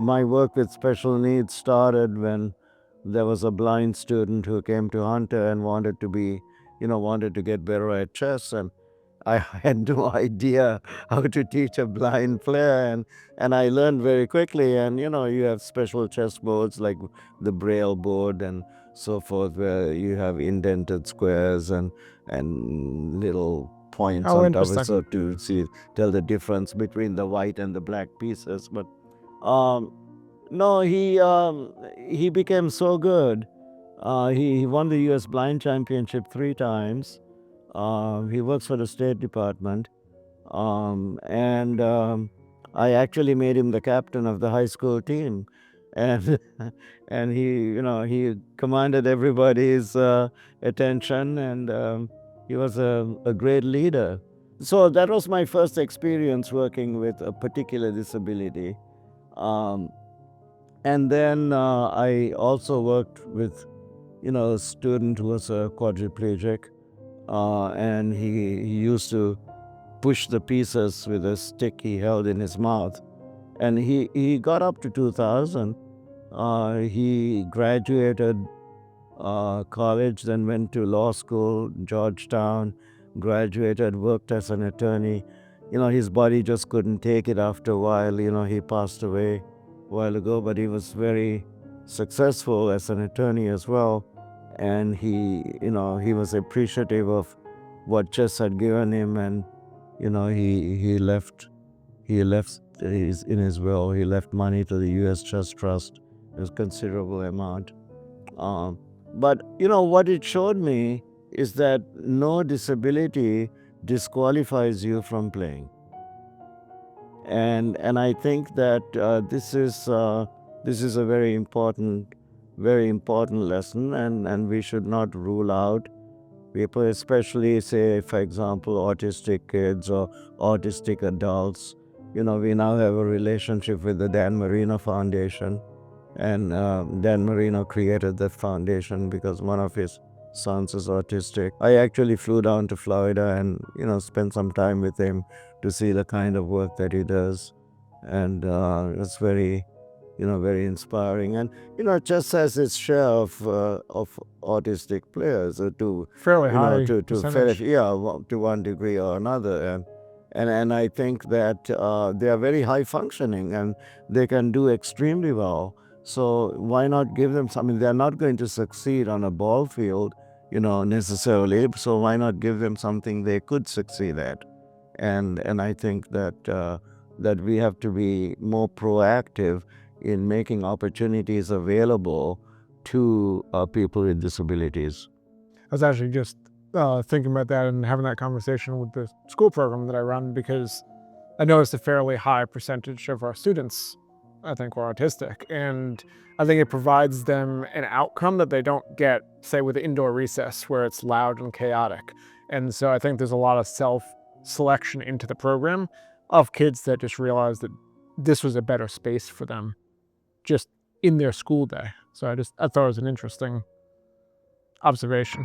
My work with special needs started when there was a blind student who came to Hunter and wanted to get better at chess, and I had no idea how to teach a blind player, and I learned very quickly. And you have special chess boards like the Braille board and so forth, where you have indented squares and little points Oh, on top of it, interesting. so to tell the difference between the white and the black pieces. But um, no, he became so good. He won the U.S. Blind Championship 3 times. He works for the State Department, and I actually made him the captain of the high school team, and and he commanded everybody's attention, and he was a great leader. So that was my first experience working with a particular disability. Um, and then I also worked with a student who was a quadriplegic, and he used to push the pieces with a stick he held in his mouth. And he got up to 2000. He graduated college, then went to law school, Georgetown, graduated, worked as an attorney. His body just couldn't take it after a while. He passed away a while ago, but he was very successful as an attorney as well. And he was appreciative of what chess had given him, and he left in his will. He left money to the U.S. Chess Trust, a considerable amount. But what it showed me is that no disability disqualifies you from playing, and I think that this is a very important lesson, and we should not rule out people, especially, say, for example, autistic kids or autistic adults. We now have a relationship with the Dan Marino Foundation, and Dan Marino created that foundation because one of his sons is autistic. I actually flew down to Florida and spent some time with him to see the kind of work that he does, and it's very very inspiring. And chess has its share of autistic players, to Fairly high to percentage. to one degree or another, and I think that they are very high functioning and they can do extremely well. So why not give them something? They're not going to succeed on a ball field, necessarily. So why not give them something they could succeed at? And I think that we have to be more proactive in making opportunities available to people with disabilities. I was actually just thinking about that and having that conversation with the school program that I run, because I noticed a fairly high percentage of our students, I think, were autistic. And I think it provides them an outcome that they don't get, say, with indoor recess, where it's loud and chaotic. And so I think there's a lot of self-selection into the program of kids that just realize that this was a better space for them just in their school day. So I thought it was an interesting observation.